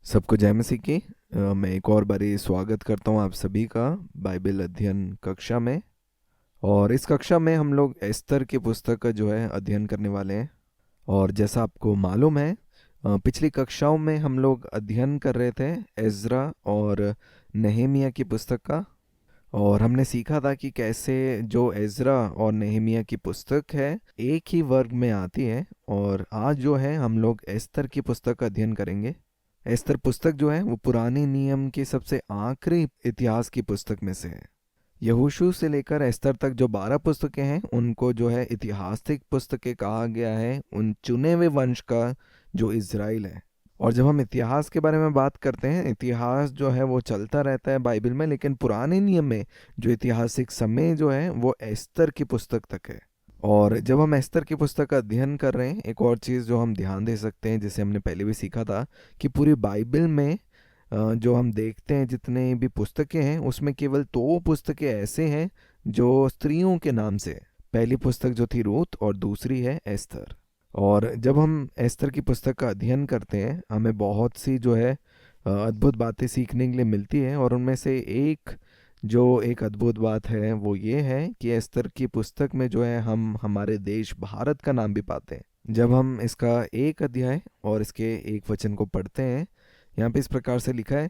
सबको जय मसीह की। मैं एक और बारी स्वागत करता हूँ आप सभी का बाइबल अध्ययन कक्षा में। और इस कक्षा में हम लोग एस्तर की पुस्तक का जो है अध्ययन करने वाले हैं। और जैसा आपको मालूम है, पिछली कक्षाओं में हम लोग अध्ययन कर रहे थे एज़रा और नehemiah की पुस्तक का। और हमने सीखा था कि कैसे जो एज़रा और नehemiah की पुस्तक है एक ही वर्ग में आती है। और आज जो है हम लोग एस्तर की पुस्तक का अध्ययन करेंगे। एस्तर पुस्तक जो है वो पुराने नियम की सबसे आखिरी इतिहास की पुस्तक में से है। यहोशू से लेकर एस्तर तक जो 12 पुस्तकें हैं उनको जो है ऐतिहासिक पुस्तकें कहा गया है, उन चुने हुए वंश का जो इज़राइल है। और जब हम इतिहास के बारे में बात करते हैं, इतिहास जो है वो चलता रहता है बाइबल में, लेकिन पुराने नियम में जो ऐतिहासिक समय जो है वो एस्तर की पुस्तक तक है। और जब हम एस्तर की पुस्तक का अध्ययन कर रहे हैं, एक और चीज़ जो हम ध्यान दे सकते हैं, जिसे हमने पहले भी सीखा था, कि पूरी बाइबल में जो हम देखते हैं जितने भी पुस्तकें हैं उसमें केवल 2 पुस्तकें ऐसे हैं जो स्त्रियों के नाम से है। पहली पुस्तक जो थी रूत और दूसरी है एस्तर। और जब हम एस्तर की पुस्तक का अध्ययन करते हैं हमें बहुत सी जो है अद्भुत बातें सीखने के लिए मिलती है। और उनमें से एक अद्भुत बात है वो ये है कि एस्तर की पुस्तक में जो है हम हमारे देश भारत का नाम भी पाते हैं। जब हम इसका एक अध्याय और इसके एक वचन को पढ़ते हैं, यहाँ पे इस प्रकार से लिखा है,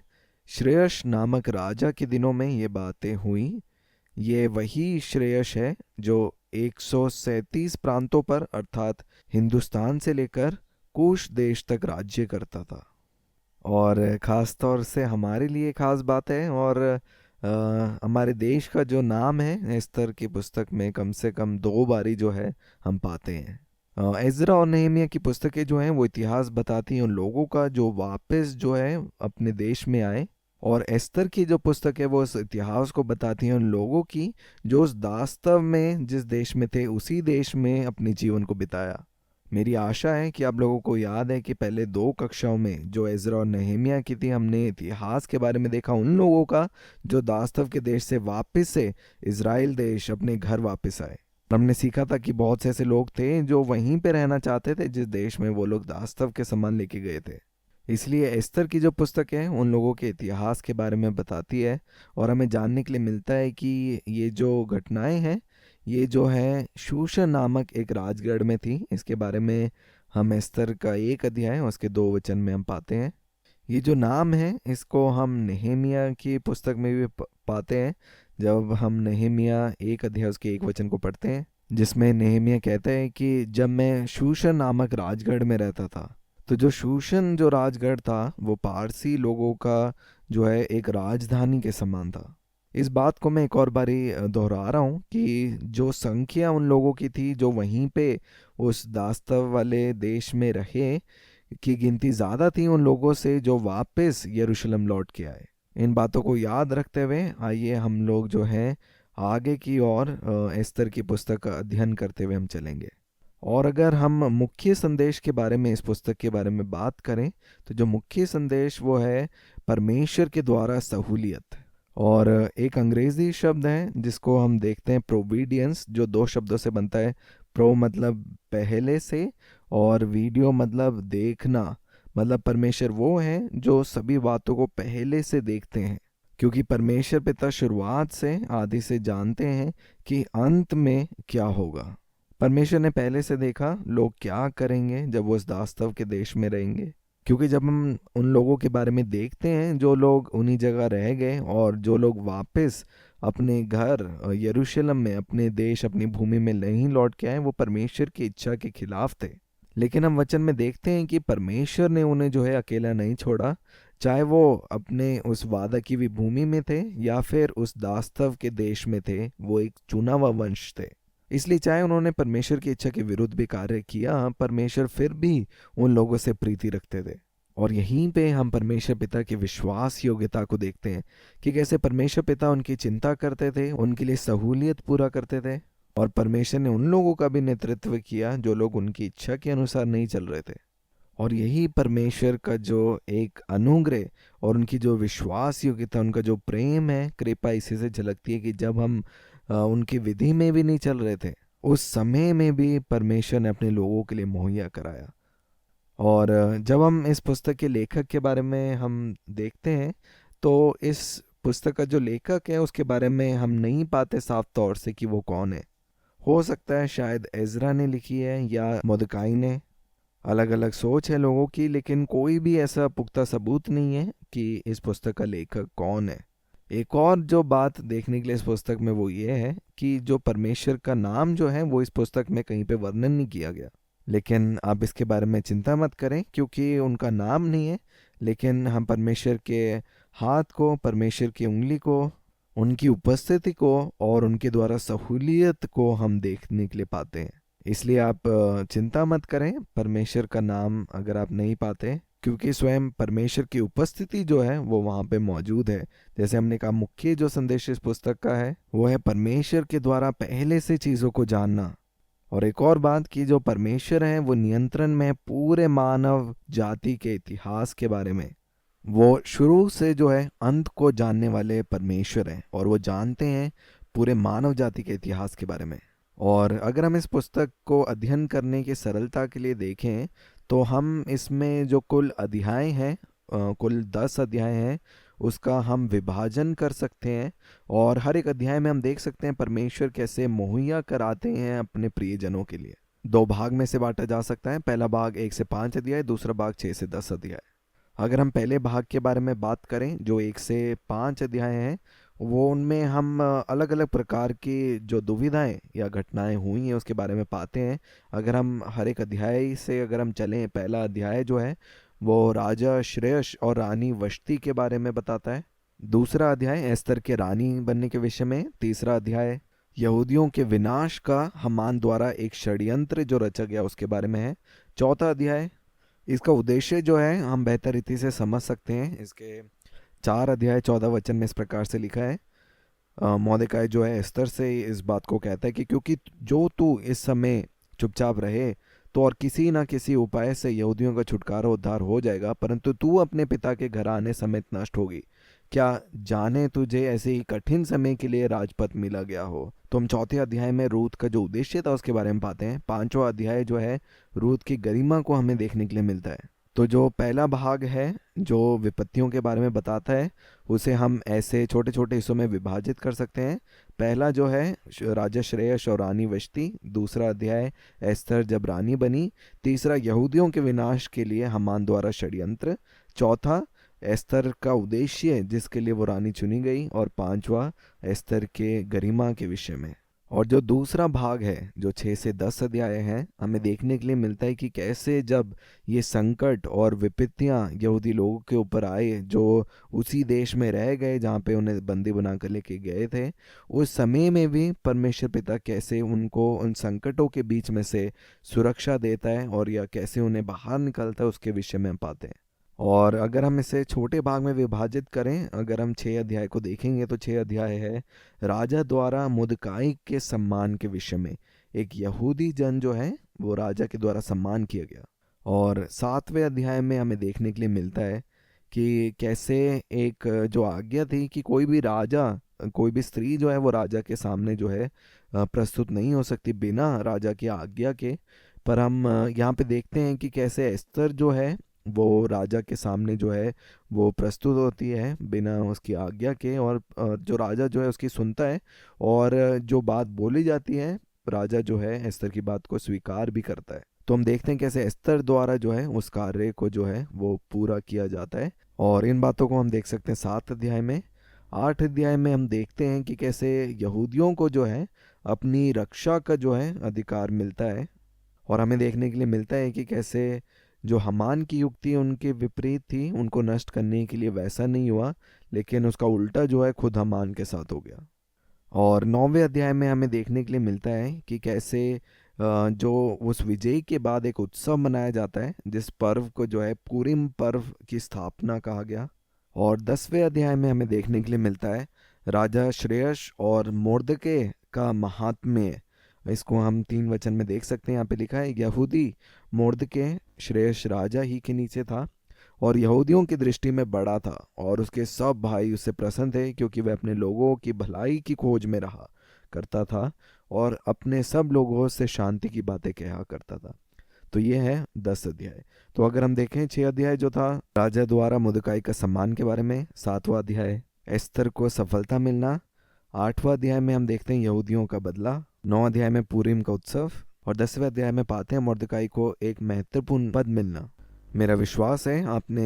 श्रेयश नामक राजा के दिनों में ये बातें हुई। ये वही श्रेयश है जो 137 प्रांतों पर अर्थात हिंदुस्तान से लेकर कुश देश तक राज्य करता था। और ख़ास तौर से हमारे लिए खास बात है। और हमारे देश का जो नाम है एस्तर की पुस्तक में कम से कम 2 बारी जो है हम पाते हैं। एज़रा और नehemiah की पुस्तकें जो हैं वो इतिहास बताती हैं उन लोगों का जो वापस जो है अपने देश में आए। और एस्तर की जो पुस्तक है वो उस इतिहास को बताती हैं उन लोगों की जो उस दास्तव में जिस देश में थे उसी देश में अपने जीवन को बिताया। मेरी आशा है कि आप लोगों को याद है कि पहले 2 कक्षाओं में जो एज़रा और नehemiah की थी, हमने इतिहास के बारे में देखा उन लोगों का जो दास्तव के देश से वापस से इज़राइल देश अपने घर वापस आए। हमने सीखा था कि बहुत से ऐसे लोग थे जो वहीं पे रहना चाहते थे जिस देश में वो लोग दास्तव के सामान लेके गए थे। इसलिए एस्तर की जो पुस्तक है उन लोगों के इतिहास के बारे में बताती है। और हमें जानने के लिए मिलता है कि ये जो घटनाएं हैं ये जो है शूशन नामक एक राजगढ़ में थी। इसके बारे में हम एस्तर का एक अध्याय और उसके 2 वचन में हम पाते हैं। ये जो नाम है इसको हम नehemiah की पुस्तक में भी पाते हैं। जब हम नehemiah एक अध्याय उसके एक वचन को पढ़ते हैं, जिसमें नehemiah कहते हैं कि जब मैं शूशन नामक राजगढ़ में रहता था। तो जो शूशन जो राजगढ़ था वो पारसी लोगों का जो है एक राजधानी के समान था। इस बात को मैं एक और बारी दोहरा रहा हूँ कि जो संख्या उन लोगों की थी जो वहीं पे उस दास्तव वाले देश में रहे की गिनती ज़्यादा थी उन लोगों से जो वापस यरूशलेम लौट के आए। इन बातों को याद रखते हुए आइए हम लोग जो है आगे की ओर एस्तर की पुस्तक का अध्ययन करते हुए हम चलेंगे। और अगर हम मुख्य संदेश के बारे में इस पुस्तक के बारे में बात करें तो जो मुख्य संदेश वो है परमेश्वर के द्वारा सहूलियत। और एक अंग्रेजी शब्द है जिसको हम देखते हैं प्रोविडियंस, जो 2 शब्दों से बनता है। प्रो मतलब पहले से और वीडियो मतलब देखना। मतलब परमेश्वर वो है जो सभी बातों को पहले से देखते हैं, क्योंकि परमेश्वर पिता शुरुआत से आदि से जानते हैं कि अंत में क्या होगा। परमेश्वर ने पहले से देखा लोग क्या करेंगे जब वो इस दास्तव के देश में रहेंगे। क्योंकि जब हम उन लोगों के बारे में देखते हैं जो लोग उन्हीं जगह रह गए और जो लोग वापस अपने घर यरूशलेम में अपने देश अपनी भूमि में नहीं लौट के आए, वो परमेश्वर की इच्छा के खिलाफ थे। लेकिन हम वचन में देखते हैं कि परमेश्वर ने उन्हें जो है अकेला नहीं छोड़ा, चाहे वो अपने उस वादा की हुई भूमि में थे या फिर उस दास्तव के देश में थे। वो एक चुना हुआ वंश थे। इसलिए चाहे उन्होंने परमेश्वर की इच्छा के विरुद्ध भी कार्य किया, परमेश्वर फिर भी उन लोगों से प्रीति रखते थे। और यहीं पे हम परमेश्वर पिता की विश्वास योग्यता को देखते हैं कि कैसे परमेश्वर पिता उनकी चिंता करते थे, उनके लिए सहूलियत पूरा करते थे। और परमेश्वर ने उन लोगों का भी नेतृत्व किया जो लोग उनकी इच्छा के अनुसार नहीं चल रहे थे। और यही परमेश्वर का जो एक अनुग्रह और उनकी जो विश्वास योग्यता, उनका जो प्रेम है, कृपा इसी से झलकती है कि जब हम उनकी विधि में भी नहीं चल रहे थे, उस समय में भी परमेश्वर ने अपने लोगों के लिए मुहैया कराया। और जब हम इस पुस्तक के लेखक के बारे में हम देखते हैं तो इस पुस्तक का जो लेखक है उसके बारे में हम नहीं पाते साफ तौर से कि वो कौन है। हो सकता है शायद एजरा ने लिखी है या मर्दकाई ने। अलग अलग सोच है लोगों की, लेकिन कोई भी ऐसा पुख्ता सबूत नहीं है कि इस पुस्तक का लेखक कौन है। एक और जो बात देखने के लिए इस पुस्तक में वो ये है कि जो परमेश्वर का नाम जो है वो इस पुस्तक में कहीं पे वर्णन नहीं किया गया। लेकिन आप इसके बारे में चिंता मत करें, क्योंकि उनका नाम नहीं है, लेकिन हम परमेश्वर के हाथ को, परमेश्वर की उंगली को, उनकी उपस्थिति को और उनके द्वारा सहूलियत को हम देखने के लिए पाते हैं। इसलिए आप चिंता मत करें परमेश्वर का नाम अगर आप नहीं पाते, क्योंकि स्वयं परमेश्वर की उपस्थिति जो है वो वहाँ पे मौजूद है। जैसे हमने कहा, मुख्य जो संदेश इस पुस्तक का है वो है परमेश्वर के द्वारा पहले से चीज़ों को जानना। और एक और बात कि जो परमेश्वर है वो नियंत्रण में है पूरे मानव जाति के इतिहास के बारे में। वो शुरू से जो है अंत को जानने वाले परमेश्वर हैं और वो जानते हैं पूरे मानव जाति के इतिहास के बारे में। और अगर हम इस पुस्तक को अध्ययन करने की सरलता के लिए देखें तो हम इसमें जो कुल अध्याय हैं, कुल 10 अध्याय हैं, उसका हम विभाजन कर सकते हैं। और हर एक अध्याय में हम देख सकते हैं परमेश्वर कैसे मुहैया कराते हैं अपने प्रियजनों के लिए। 2 भाग में से बांटा जा सकता है। पहला भाग 1 से 5 अध्याय, दूसरा भाग 6 से 10 अध्याय। अगर हम पहले भाग के बारे में बात करें जो 1 से 5 अध्याय हैं, वो उनमें हम अलग अलग प्रकार की जो दुविधाएं या घटनाएं हुई हैं उसके बारे में पाते हैं। अगर हम हर एक अध्याय से अगर हम चलें, पहला अध्याय जो है वो राजा श्रेयस और रानी वष्टी के बारे में बताता है। दूसरा अध्याय एस्तर के रानी बनने के विषय में। तीसरा अध्याय यहूदियों के विनाश का हामान द्वारा एक षड्यंत्र जो रचा गया उसके बारे में है। चौथा अध्याय, इसका उद्देश्य जो है हम बेहतर रीति से समझ सकते हैं। इसके 4 अध्याय 14 वचन में इस प्रकार से लिखा है। मौदेकाय जो है एस्तर से इस बात को कहता है कि क्योंकि जो तू इस समय चुपचाप रहे तो और किसी ना किसी उपाय से यहूदियों का छुटकारा उद्धार हो जाएगा, परंतु तू अपने पिता के घर आने समेत नष्ट होगी। क्या जाने तुझे ऐसे ही कठिन समय के लिए राजपथ मिला गया हो। तो हम चौथे अध्याय में रूत का जो उद्देश्य था उसके बारे में पाते हैं। पांचवा अध्याय जो है रूत की गरिमा को हमें देखने के लिए मिलता है। तो जो पहला भाग है जो विपत्तियों के बारे में बताता है उसे हम ऐसे छोटे छोटे हिस्सों में विभाजित कर सकते हैं। पहला जो है राजा श्रेयस और रानी वष्टी। दूसरा अध्याय एस्तर जब रानी बनी। तीसरा यहूदियों के विनाश के लिए हामान द्वारा षड्यंत्र। चौथा एस्तर का उद्देश्य जिसके लिए वो रानी चुनी गई। और पांचवा एस्तर के गरिमा के विषय में। और जो दूसरा भाग है जो 6 से 10 अध्याय हैं, हमें देखने के लिए मिलता है कि कैसे जब ये संकट और विपत्तियां यहूदी लोगों के ऊपर आए जो उसी देश में रह गए जहाँ पे उन्हें बंदी बना कर लेके गए थे, उस समय में भी परमेश्वर पिता कैसे उनको उन संकटों के बीच में से सुरक्षा देता है और या कैसे उन्हें बाहर निकलता है उसके विषय में हम पाते हैं। और अगर हम इसे छोटे भाग में विभाजित करें, अगर हम 6 अध्याय को देखेंगे तो 6 अध्याय है राजा द्वारा मुर्दकाई के सम्मान के विषय में। एक यहूदी जन जो है वो राजा के द्वारा सम्मान किया गया। और 7वें अध्याय में हमें देखने के लिए मिलता है कि कैसे एक जो आज्ञा थी कि कोई भी राजा, कोई भी स्त्री जो है वो राजा के सामने जो है प्रस्तुत नहीं हो सकती बिना राजा की आज्ञा के। पर हम यहाँ पे देखते हैं कि कैसे एस्तर जो है वो राजा के सामने जो है वो प्रस्तुत होती है बिना उसकी आज्ञा के। और जो राजा जो है उसकी सुनता है और जो बात बोली जाती है राजा जो है एस्तर की बात को स्वीकार भी करता है। तो हम देखते हैं कैसे एस्तर द्वारा जो है उस कार्य को जो है वो पूरा किया जाता है। और इन बातों को हम देख सकते हैं 7 अध्याय में। 8 अध्याय में हम देखते हैं कि कैसे यहूदियों को जो है अपनी रक्षा का जो है अधिकार मिलता है। और हमें देखने के लिए मिलता है कि कैसे जो हामान की युक्ति उनके विपरीत थी, उनको नष्ट करने के लिए वैसा नहीं हुआ, लेकिन उसका उल्टा जो है खुद हामान के साथ हो गया। और 9वें अध्याय में हमें देखने के लिए मिलता है कि कैसे जो उस विजय के बाद एक उत्सव मनाया जाता है जिस पर्व को जो है पूरिम पर्व की स्थापना कहा गया। और 10वें अध्याय में हमें देखने के लिए मिलता है राजा श्रेयस और मोर्दके का महात्म्य। इसको हम 3 वचन में देख सकते हैं। यहाँ पे लिखा है यहूदी मोर्दके श्रेयस राजा ही के नीचे था और यहूदियों की दृष्टि में बड़ा था और उसके सब भाई उससे प्रसन्न थे क्योंकि वह अपने लोगों की भलाई की खोज में रहा करता था और अपने सब लोगों से शांति की बातें कहा करता था। तो ये है 10 अध्याय। तो अगर हम देखें 6 अध्याय जो था राजा द्वारा मुर्दकाई का सम्मान के बारे में, 7वां अध्याय एस्तर को सफलता मिलना, 8वां अध्याय में हम देखते हैं यहूदियों का बदला, 9 अध्याय में पूरीम का उत्सव, और 10वें अध्याय में पाते हैं मुर्दकाई को एक महत्वपूर्ण पद मिलना। मेरा विश्वास है आपने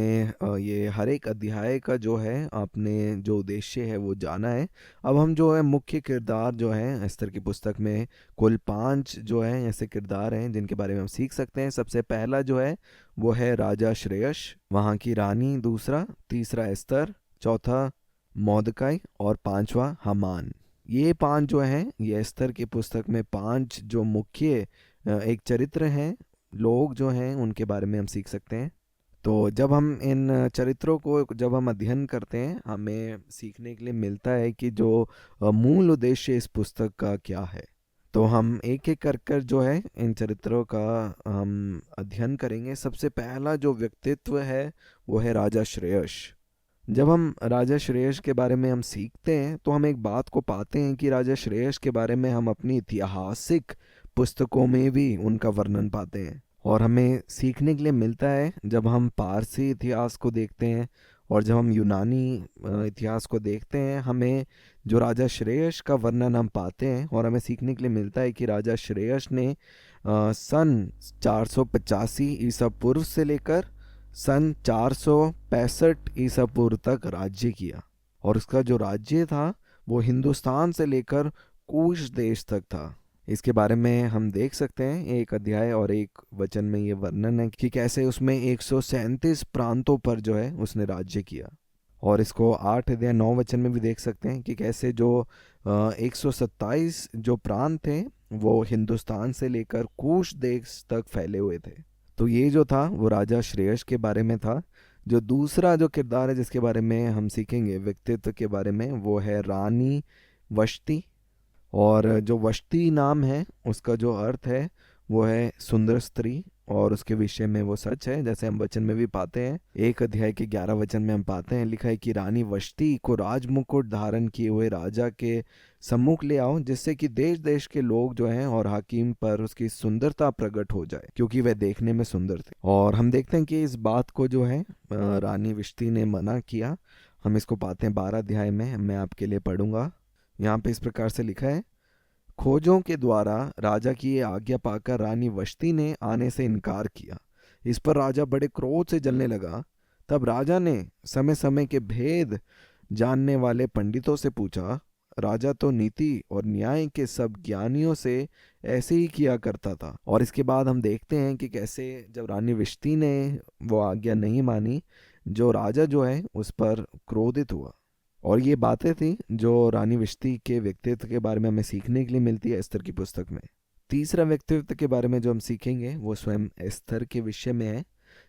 ये हर एक अध्याय का जो है आपने जो उद्देश्य है वो जाना है। अब हम जो है मुख्य किरदार जो है एस्तर की पुस्तक में कुल 5 जो है ऐसे किरदार हैं जिनके बारे में हम सीख सकते हैं। सबसे पहला जो है वो है राजा श्रेयश, वहाँ की रानी दूसरा, तीसरा एस्तर, चौथा मॉर्दकाई और 5वां हामान। ये 5 जो हैं ये एस्तर की पुस्तक में 5 जो मुख्य एक चरित्र हैं, लोग जो हैं उनके बारे में हम सीख सकते हैं। तो जब हम इन चरित्रों को जब हम अध्ययन करते हैं हमें सीखने के लिए मिलता है कि जो मूल उद्देश्य इस पुस्तक का क्या है। तो हम एक एक कर कर जो है इन चरित्रों का हम अध्ययन करेंगे। सबसे पहला जो व्यक्तित्व है वो है राजा श्रेयश। जब हम राजा श्रेयश के बारे में हम सीखते हैं तो हम एक बात को पाते हैं कि राजा श्रेयश के बारे में हम अपनी ऐतिहासिक पुस्तकों में भी उनका वर्णन पाते हैं, और हमें सीखने के लिए मिलता है जब हम पारसी इतिहास को देखते हैं और जब हम यूनानी इतिहास को देखते हैं। हमें जो राजा श्रेयश का वर्णन हम पाते हैं और हमें सीखने के लिए मिलता है कि राजा श्रेयश ने सन 485 ईसा पूर्व से लेकर सन 465 ईसा पूर्व तक राज्य किया, और उसका जो राज्य था वो हिंदुस्तान से लेकर कूश देश तक था। इसके बारे में हम देख सकते हैं एक अध्याय और एक वचन में ये वर्णन है कि कैसे उसमें 137 प्रांतों पर जो है उसने राज्य किया, और इसको 8 अध्याय 9 वचन में भी देख सकते हैं कि कैसे जो 127 जो प्रांत थे वो हिंदुस्तान से लेकर कूश देश तक फैले हुए थे। तो ये जो था वो राजा श्रेयश के बारे में था। जो दूसरा जो किरदार है जिसके बारे में हम सीखेंगे व्यक्तित्व के बारे में वो है रानी वश्ती, और जो वश्ती नाम है उसका जो अर्थ है वो है सुंदर स्त्री, और उसके विषय में वो सच है जैसे हम वचन में भी पाते हैं। 1 अध्याय के 11 वचन में हम पाते हैं लिखा है कि रानी वश्ती को राजमुकुट धारण किए हुए राजा के सम्मुख ले आओ, जिससे कि देश देश के लोग जो हैं और हाकिम पर उसकी सुंदरता प्रकट हो जाए, क्योंकि वह देखने में सुंदर थे। और हम देखते हैं कि इस बात को जो है रानी वश्ती ने मना किया। हम इसको पाते हैं 12 अध्याय में, मैं आपके लिए पढ़ूंगा। यहाँ पे इस प्रकार से लिखा है, खोजों के द्वारा राजा की ये आज्ञा पाकर रानी वश्ती ने आने से इनकार किया। इस पर राजा बड़े क्रोध से जलने लगा। तब राजा ने समय समय के भेद जानने वाले पंडितों से पूछा। राजा तो नीति और न्याय के सब ज्ञानियों से ऐसे ही किया करता था। और इसके बाद हम देखते हैं कि कैसे जब रानी वश्ती ने वो आज्ञा नहीं मानी, जो राजा जो है उस पर क्रोधित हुआ। और ये बातें थी जो रानी वश्ती के व्यक्तित्व के बारे में हमें सीखने के लिए मिलती है एस्तर की पुस्तक में। तीसरा व्यक्तित्व के बारे में जो हम सीखेंगे वो स्वयं एस्तर के विषय में है।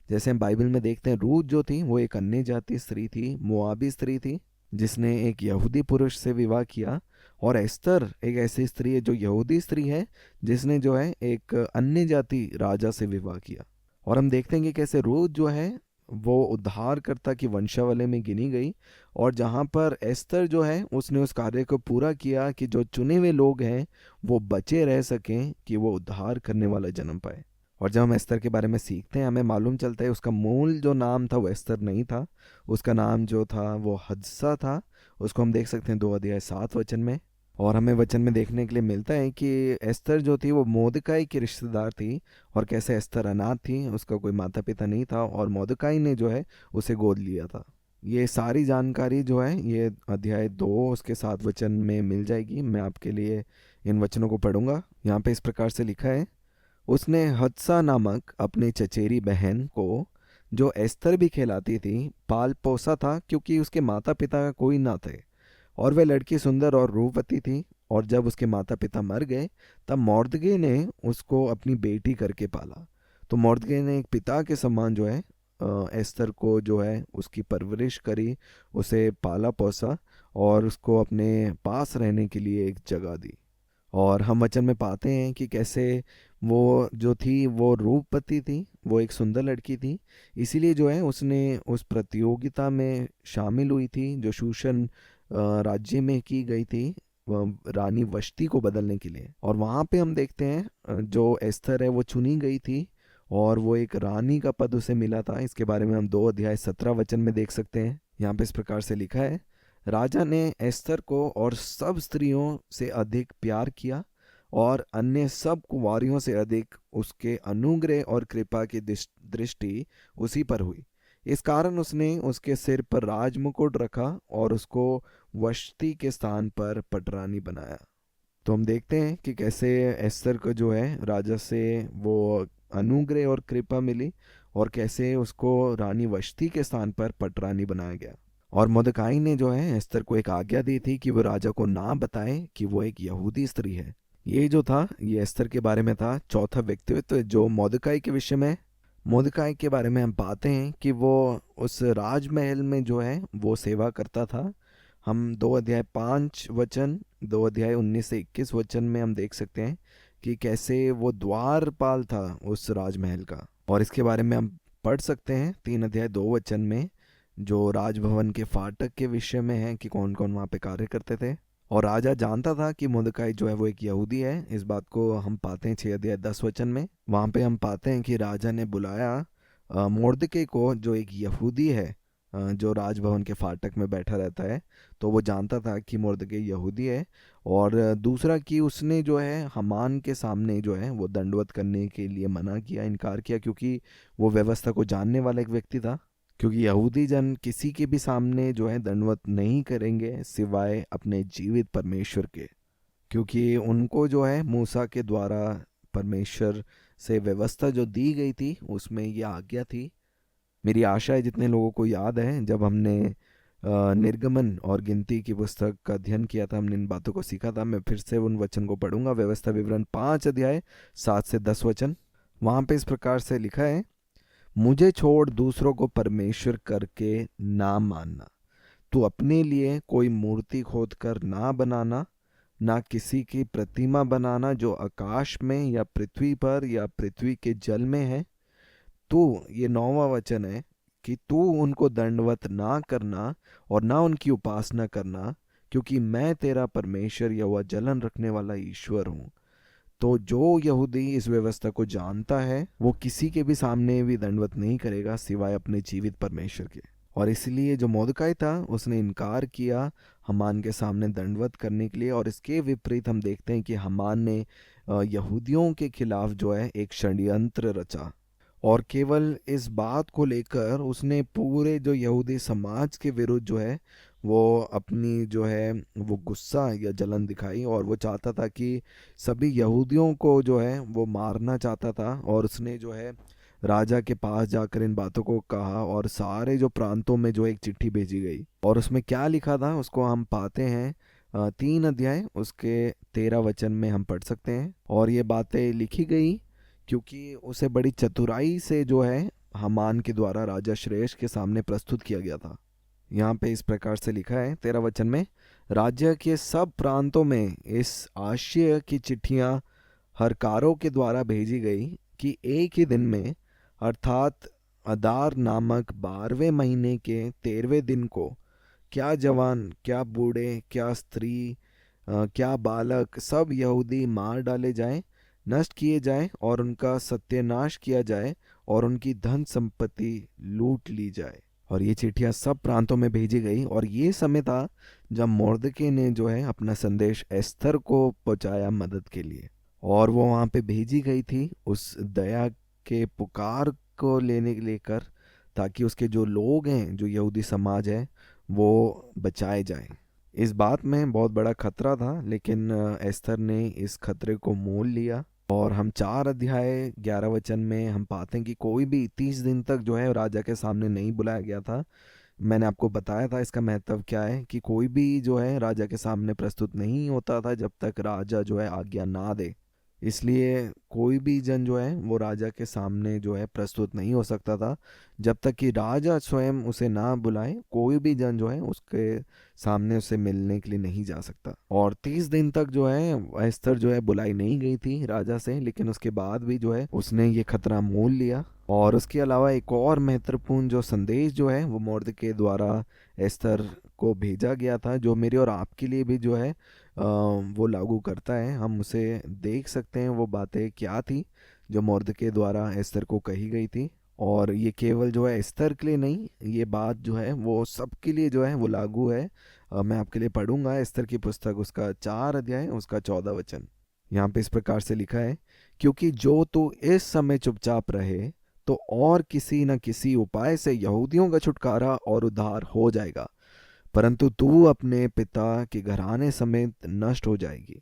जैसे हम बाइबल में देखते हैं रूत जो थी वो एक अन्य जाति स्त्री थी, मोआबी स्त्री थी जिसने एक यहूदी पुरुष से विवाह किया, और एस्तर एक ऐसी स्त्री है जो यहूदी स्त्री है जिसने जो है एक अन्य जाति राजा से विवाह किया। और हम देखते हैं कि कैसे रूत जो है वो उद्धारकर्ता की वंशावली में गिनी गई, और जहाँ पर एस्तर जो है उसने उस कार्य को पूरा किया कि जो चुने हुए लोग हैं वो बचे रह सकें कि वो उद्धार करने वाला जन्म पाए। और जब हम एस्तर के बारे में सीखते हैं हमें मालूम चलता है उसका मूल जो नाम था वो एस्तर नहीं था, उसका नाम जो था वो हदसा था। उसको हम देख सकते हैं 2 अध्याय 7 वचन में। और हमें वचन में देखने के लिए मिलता है कि एस्तर जो थी वो मोर्दकाई की रिश्तेदार थी, और कैसे एस्तर अनाथ थी, उसका कोई माता पिता नहीं था, और मोर्दकाई ने जो है उसे गोद लिया था। ये सारी जानकारी जो है ये अध्याय 2 उसके 7 वचन में मिल जाएगी। मैं आपके लिए इन वचनों को पढ़ूंगा। यहाँ पे इस प्रकार से लिखा है, उसने हदसा नामक अपनी चचेरी बहन को, जो एस्तर भी कहलाती थी, पाल पोसा था, क्योंकि उसके माता पिता का कोई ना थे, और वह लड़की सुंदर और रूपवती थी। और जब उसके माता पिता मर गए तब मोर्दकै ने उसको अपनी बेटी करके पाला। तो मोर्दकै ने एक पिता के समान जो है एस्तर को जो है उसकी परवरिश करी, उसे पाला पोसा और उसको अपने पास रहने के लिए एक जगह दी। और हम वचन में पाते हैं कि कैसे वो जो थी वो रूपवती थी, वो एक सुंदर लड़की थी, इसीलिए जो है उसने उस प्रतियोगिता में शामिल हुई थी जो शूशन राज्य में की गई थी रानी वश्ती को बदलने के लिए। और वहाँ पे हम देखते हैं जो एस्तर है वो चुनी गई थी, और वो एक रानी का पद उसे मिला था। इसके बारे में हम 2 अध्याय 17 वचन में देख सकते हैं। यहाँ पे इस प्रकार से लिखा है, राजा ने एस्थर को और सब स्त्रियों से अधिक प्यार किया और अन्य सब कुंवारियों से अधिक उसके अनुग्रह और कृपा की दृष्टि उसी पर हुई। इस कारण उसने उसके सिर पर राजमुकुट रखा और उसको वष्टी के स्थान पर पटरानी बनाया। तो हम देखते हैं कि कैसे एस्थर को जो है राजा से वो अनुग्रह और कृपा मिली और कैसे उसको रानी वष्टी के स्थान पर पटरानी बनाया गया। और मर्दकाई ने जो है एस्थर को एक आज्ञा दी थी कि वो राजा को ना बताए कि वो एक यहूदी स्त्री है। ये जो था ये एस्थर के बारे में था। चौथा व्यक्तित्व जो मर्दकाई के विषय में, मर्दकाई के बारे में हम पाते हैं कि वो उस राजमहल में जो है वो सेवा करता था। हम 2 अध्याय 5 वचन, 2 अध्याय 19 से 21 वचन में हम देख सकते हैं कि कैसे वो द्वारपाल था उस राजमहल का। और इसके बारे में हम पढ़ सकते हैं 3 अध्याय 2 वचन में, जो राजभवन के फाटक के विषय में है कि कौन कौन वहाँ पे कार्य करते थे। और राजा जानता था कि मुर्दकाई जो है वो एक यहूदी है। इस बात को हम पाते हैं 6 अध्याय 10 वचन में। वहाँ पे हम पाते हैं कि राजा ने बुलाया मुर्दके को, जो एक यहूदी है, जो राजभवन के फाटक में बैठा रहता है। तो वो जानता था कि मुर्दके यहूदी है। और दूसरा कि उसने जो है हमान के सामने जो है वो दंडवत करने के लिए मना किया, इनकार किया, क्योंकि वो व्यवस्था को जानने वाला एक व्यक्ति था। क्योंकि यहूदी जन किसी के भी सामने जो है दंडवत नहीं करेंगे सिवाय अपने जीवित परमेश्वर के, क्योंकि उनको जो है मूसा के द्वारा परमेश्वर से व्यवस्था जो दी गई थी उसमें ये आज्ञा थी। मेरी आशा है जितने लोगों को याद है, जब हमने निर्गमन और गिनती की पुस्तक का अध्ययन किया था, हमने इन बातों को सीखा था। मैं फिर से उन वचन को पढ़ूंगा। व्यवस्था विवरण 5 अध्याय 7 से 10 वचन। वहाँ पे इस प्रकार से लिखा है, मुझे छोड़ दूसरों को परमेश्वर करके ना मानना। तू अपने लिए कोई मूर्ति खोद कर ना बनाना, ना किसी की प्रतिमा बनाना जो आकाश में या पृथ्वी पर या पृथ्वी के जल में है। तू, ये 9वां वचन है, कि तू उनको दंडवत ना करना और ना उनकी उपासना करना, क्योंकि मैं तेरा परमेश्वर यहोवा जलन रखने वाला ईश्वर हूँ। तो जो यहूदी इस व्यवस्था को जानता है वो किसी के भी सामने भी दंडवत नहीं करेगा सिवाय अपने जीवित परमेश्वर के। और इसलिए जो मर्दकाई था उसने इनकार किया हमान के सामने दंडवत करने के लिए। और इसके विपरीत हम देखते हैं कि हमान ने यहूदियों के खिलाफ जो है एक षड्यंत्र रचा। और केवल इस बात को लेकर उसने पूरे जो यहूदी समाज के विरुद्ध जो है वो अपनी जो है वो गुस्सा या जलन दिखाई। और वो चाहता था कि सभी यहूदियों को जो है वो मारना चाहता था। और उसने जो है राजा के पास जाकर इन बातों को कहा और सारे जो प्रांतों में जो एक चिट्ठी भेजी गई। और उसमें क्या लिखा था उसको हम पाते हैं 3 अध्याय उसके 13 वचन में हम पढ़ सकते हैं। और ये बातें लिखी गई क्योंकि उसे बड़ी चतुराई से जो है हमान के द्वारा राजा श्रेष्ठ के सामने प्रस्तुत किया गया था। यहाँ पे इस प्रकार से लिखा है 13 वचन में, राज्य के सब प्रांतों में इस आशय की चिट्ठियाँ हरकारों के द्वारा भेजी गई कि एक ही दिन में, अर्थात अदार नामक 12वें महीने के 13वें दिन को, क्या जवान, क्या बूढ़े, क्या स्त्री, क्या बालक, सब यहूदी मार डाले जाएं, नष्ट किए जाएं और उनका सत्यानाश किया जाए और उनकी धन संपत्ति लूट ली जाए। और ये चिट्ठियाँ सब प्रांतों में भेजी गई। और ये समय था जब मोर्दके ने जो है अपना संदेश एस्थर को पहुंचाया मदद के लिए। और वो वहाँ पे भेजी गई थी उस दया के पुकार को लेने लेकर, ताकि उसके जो लोग हैं, जो यहूदी समाज है, वो बचाए जाएं। इस बात में बहुत बड़ा खतरा था, लेकिन एस्थर ने इस खतरे को मोल लिया। और हम 4 अध्याय 11 वचन में हम पाते हैं कि कोई भी 30 दिन तक जो है राजा के सामने नहीं बुलाया गया था। मैंने आपको बताया था इसका महत्व क्या है, कि कोई भी जो है राजा के सामने प्रस्तुत नहीं होता था जब तक राजा जो है आज्ञा ना दे। इसलिए कोई भी जन जो है वो राजा के सामने जो है प्रस्तुत नहीं हो सकता था जब तक कि राजा स्वयं उसे ना बुलाए। कोई भी जन जो है उसके सामने उसे मिलने के लिए नहीं जा सकता। और 30 दिन तक जो है एस्थर जो है बुलाई नहीं गई थी राजा से, लेकिन उसके बाद भी जो है उसने ये खतरा मोल लिया। और उसके अलावा एक और महत्वपूर्ण जो संदेश जो है वो मोर्दके द्वारा एस्थर को भेजा गया था, जो मेरे और आपके लिए भी जो है वो लागू करता है। हम उसे देख सकते हैं वो बातें क्या थी जो मोर्दके द्वारा एस्तर को कही गई थी। और ये केवल जो है एस्तर के लिए नहीं, ये बात जो है वो सबके लिए जो है वो लागू है। मैं आपके लिए पढ़ूंगा एस्तर की पुस्तक, उसका 4 अध्याय, उसका 14 वचन। यहाँ पे इस प्रकार से लिखा है, क्योंकि जो तू इस समय चुपचाप रहे तो और किसी न किसी उपाय से यहूदियों का छुटकारा और उद्धार हो जाएगा, परंतु तू अपने पिता के घराने समेत नष्ट हो जाएगी।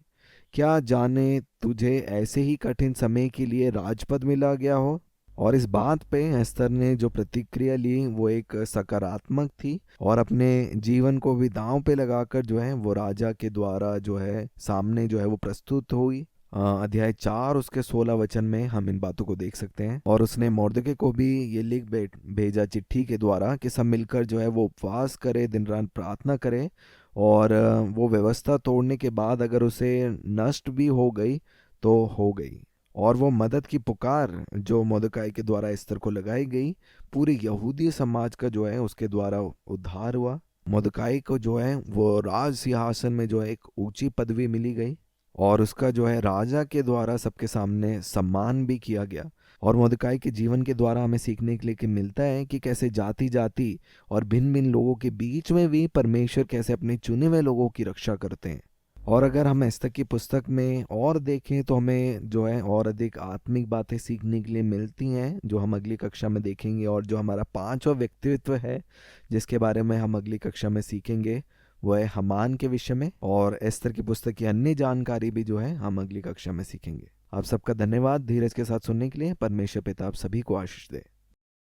क्या जाने तुझे ऐसे ही कठिन समय के लिए राजपद मिला गया हो। और इस बात पे एस्तर ने जो प्रतिक्रिया ली वो एक सकारात्मक थी, और अपने जीवन को भी दांव पे लगाकर जो है वो राजा के द्वारा जो है सामने जो है वो प्रस्तुत हुई। अध्याय 4 उसके 16 वचन में हम इन बातों को देख सकते हैं। और उसने मोर्दके को भी ये लिख भेजा चिट्ठी के द्वारा कि सब मिलकर जो है वो उपवास करे, दिन रात प्रार्थना करे, और वो व्यवस्था तोड़ने के बाद अगर उसे नष्ट भी हो गई तो हो गई। और वो मदद की पुकार जो मोर्दकाई के द्वारा एस्तर को लगाई गई, पूरे यहूदी समाज का जो है उसके द्वारा उद्धार हुआ। मोर्दकाई को जो है वो राज सिंहासन में जो है एक ऊंची पदवी मिली गई, और उसका जो है राजा के द्वारा सबके सामने सम्मान भी किया गया। और मोर्दकाई के जीवन के द्वारा हमें सीखने के लिए कि मिलता है कि कैसे जाति जाति और भिन्न भिन्न लोगों के बीच में भी परमेश्वर कैसे अपने चुने हुए लोगों की रक्षा करते हैं। और अगर हम एस्तर की पुस्तक में और देखें तो हमें जो है और अधिक आत्मिक बातें सीखने के लिए मिलती हैं, जो हम अगली कक्षा में देखेंगे। और जो हमारा 5वां व्यक्तित्व है जिसके बारे में हम अगली कक्षा में सीखेंगे वो है हमान के विषय में। और एस्तर की पुस्तक की अन्य जानकारी भी जो है हम अगली कक्षा में सीखेंगे। आप सबका धन्यवाद धीरज के साथ सुनने के लिए। परमेश्वर पिता आप सभी को आशीष दे।